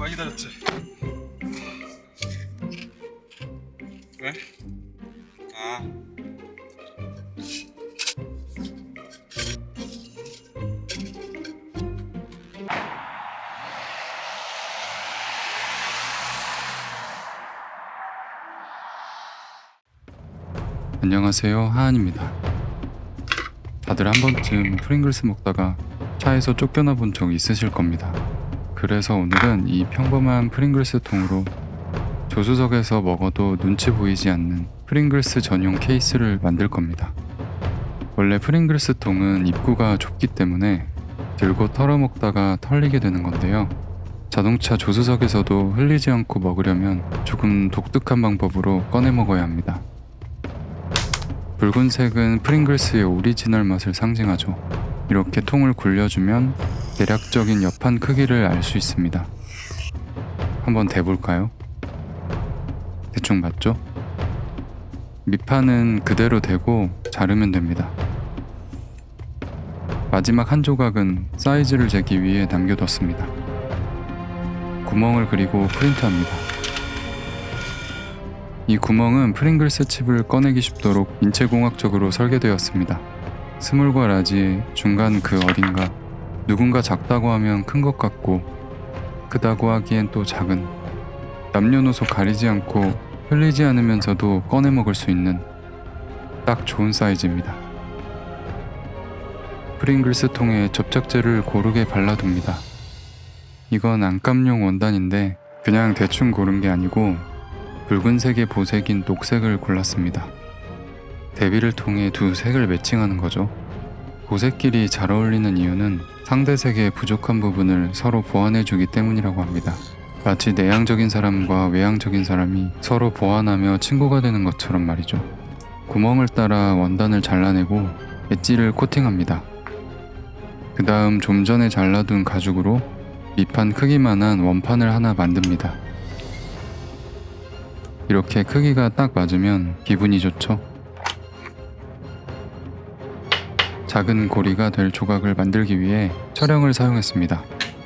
많이 기다렸지? 왜? 아. 안녕하세요, 하한입니다. 다들 한 번쯤 프링글스 먹다가 차에서 쫓겨나 본 적 있으실 겁니다. 그래서 오늘은 이 평범한 프링글스 통으로 조수석에서 먹어도 눈치 보이지 않는 프링글스 전용 케이스를 만들 겁니다. 원래 프링글스 통은 입구가 좁기 때문에 들고 털어먹다가 털리게 되는 건데요. 자동차 조수석에서도 흘리지 않고 먹으려면 조금 독특한 방법으로 꺼내 먹어야 합니다. 붉은색은 프링글스의 오리지널 맛을 상징하죠. 이렇게 통을 굴려주면 대략적인 옆판 크기를 알 수 있습니다. 한번 대볼까요? 대충 맞죠? 밑판은 그대로 대고 자르면 됩니다. 마지막 한 조각은 사이즈를 재기 위해 남겨뒀습니다. 구멍을 그리고 프린트합니다. 이 구멍은 프링글스 칩을 꺼내기 쉽도록 인체공학적으로 설계되었습니다. 스몰과 라지의 중간 그 어딘가, 누군가 작다고 하면 큰 것 같고 크다고 하기엔 또 작은, 남녀노소 가리지 않고 흘리지 않으면서도 꺼내 먹을 수 있는 딱 좋은 사이즈입니다. 프링글스 통에 접착제를 고르게 발라둡니다. 이건 안감용 원단인데 그냥 대충 고른 게 아니고 붉은색의 보색인 녹색을 골랐습니다. 대비를 통해 두 색을 매칭하는 거죠. 보색끼리 잘 어울리는 이유는 상대 색의 부족한 부분을 서로 보완해주기 때문이라고 합니다. 마치 내향적인 사람과 외향적인 사람이 서로 보완하며 친구가 되는 것처럼 말이죠. 구멍을 따라 원단을 잘라내고 엣지를 코팅합니다. 그 다음 좀 전에 잘라둔 가죽으로 밑판 크기만한 원판을 하나 만듭니다. 이렇게 크기가 딱 맞으면 기분이 좋죠? 작은 고리가 될 조각을 만들기 위해 철형을 사용했습니다.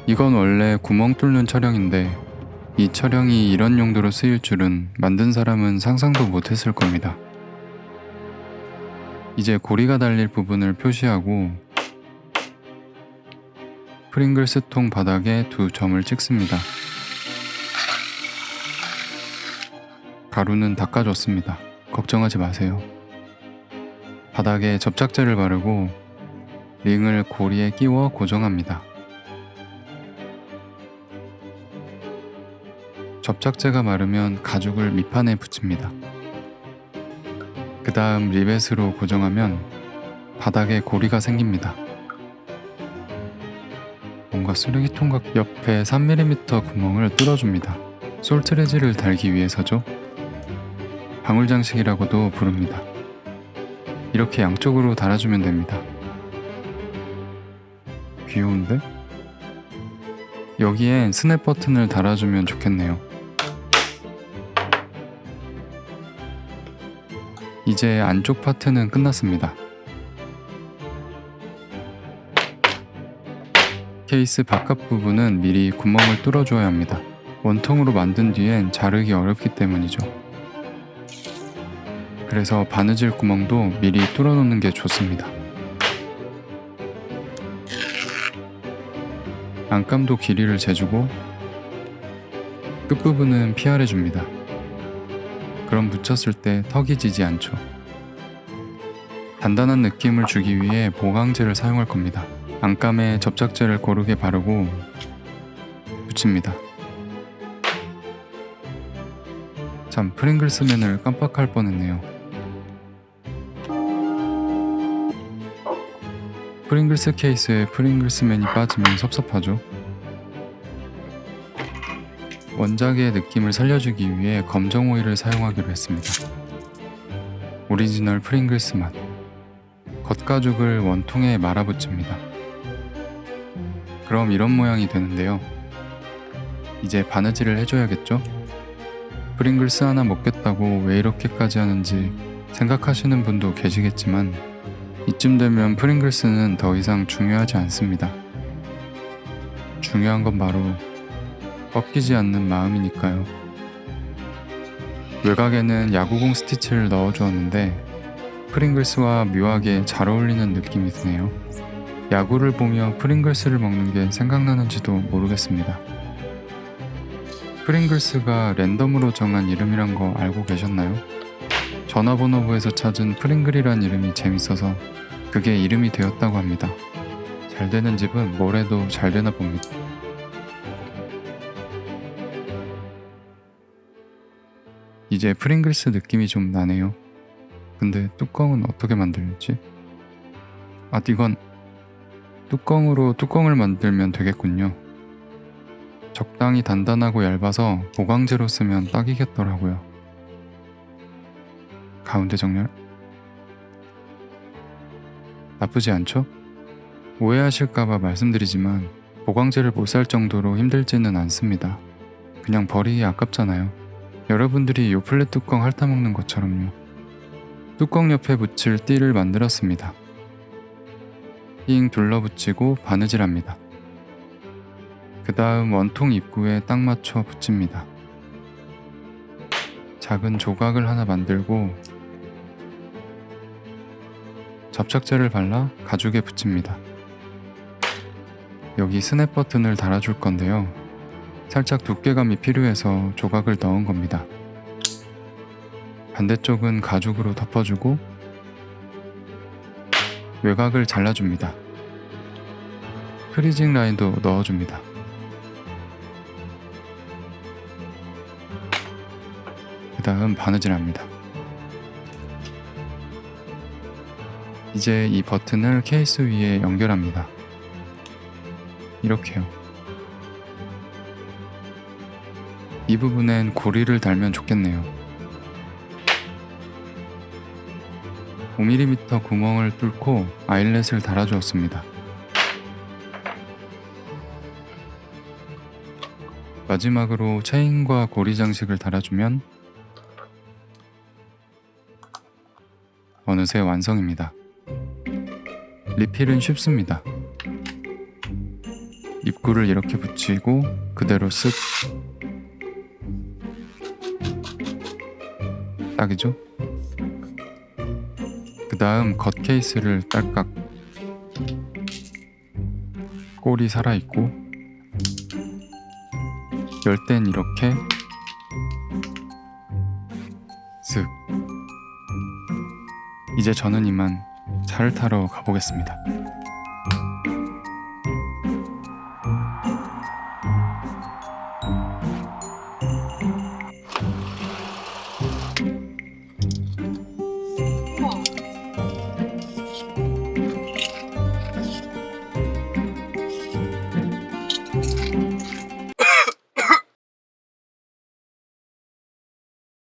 이건 원래 구멍 뚫는 철형인데 이 철형이 이런 용도로 쓰일 줄은 만든 사람은 상상도 못했을 겁니다. 이제 고리가 달릴 부분을 표시하고 프링글스 통 바닥에 두 점을 찍습니다. 가루는 닦아줬습니다. 걱정하지 마세요. 바닥에 접착제를 바르고 링을 고리에 끼워 고정합니다. 접착제가 마르면 가죽을 밑판에 붙입니다. 그 다음 리벳으로 고정하면 바닥에 고리가 생깁니다. 뭔가 쓰레기통 옆에 3mm 구멍을 뚫어줍니다. 솔트레지를 달기 위해서죠. 방울장식이라고도 부릅니다. 이렇게 양쪽으로 달아주면 됩니다. 귀여운데? 여기엔 스냅 버튼을 달아주면 좋겠네요. 이제 안쪽 파트는 끝났습니다. 케이스 바깥 부분은 미리 구멍을 뚫어줘야 합니다. 원통으로 만든 뒤엔 자르기 어렵기 때문이죠. 그래서 바느질 구멍도 미리 뚫어놓는 게 좋습니다. 안감도 길이를 재주고 끝부분은 PR해줍니다. 그럼 붙였을 때 턱이 지지 않죠. 단단한 느낌을 주기 위해 보강제를 사용할 겁니다. 안감에 접착제를 고르게 바르고 붙입니다. 참, 프링글스맨을 깜빡할 뻔했네요. 프링글스 케이스에 프링글스맨이 빠지면 섭섭하죠. 원작의 느낌을 살려주기 위해 검정 오일을 사용하기로 했습니다. 오리지널 프링글스 맛. 겉가죽을 원통에 말아붙입니다. 그럼 이런 모양이 되는데요. 이제 바느질을 해줘야겠죠? 프링글스 하나 먹겠다고 왜 이렇게까지 하는지 생각하시는 분도 계시겠지만 이쯤 되면 프링글스는 더 이상 중요하지 않습니다. 중요한 건 바로 꺾이지 않는 마음이니까요. 외곽에는 야구공 스티치를 넣어주었는데 프링글스와 묘하게 잘 어울리는 느낌이 드네요. 야구를 보며 프링글스를 먹는 게 생각나는지도 모르겠습니다. 프링글스가 랜덤으로 정한 이름이란 거 알고 계셨나요? 전화번호부에서 찾은 프링글이란 이름이 재밌어서 그게 이름이 되었다고 합니다. 잘 되는 집은 뭘 해도 잘 되나 봅니다. 이제 프링글스 느낌이 좀 나네요. 근데 뚜껑은 어떻게 만들지? 이건 뚜껑으로 뚜껑을 만들면 되겠군요. 적당히 단단하고 얇아서 보강제로 쓰면 딱이겠더라고요. 가운데 정렬. 나쁘지 않죠? 오해하실까봐 말씀드리지만 보강제를 못 살 정도로 힘들지는 않습니다. 그냥 버리기 아깝잖아요. 여러분들이 요플레 뚜껑 핥아먹는 것처럼요. 뚜껑 옆에 붙일 띠를 만들었습니다. 띵 둘러붙이고 바느질합니다. 그 다음 원통 입구에 딱 맞춰 붙입니다. 작은 조각을 하나 만들고 접착제를 발라 가죽에 붙입니다. 여기 스냅 버튼을 달아줄 건데요. 살짝 두께감이 필요해서 조각을 넣은 겁니다. 반대쪽은 가죽으로 덮어주고 외곽을 잘라줍니다. 프리징 라인도 넣어줍니다. 그 다음 바느질합니다. 이제 이 버튼을 케이스 위에 연결합니다. 이렇게요. 이 부분엔 고리를 달면 좋겠네요. 5mm 구멍을 뚫고 아일렛을 달아주었습니다. 마지막으로 체인과 고리 장식을 달아주면 어느새 완성입니다. 리필은 쉽습니다. 입구를 이렇게 붙이고 그대로 쓱. 딱이죠? 그 다음 겉 케이스를 딸깍. 꼴이 살아있고 열 땐 이렇게 쓱. 이제 저는 이만 차를 타러 가보겠습니다.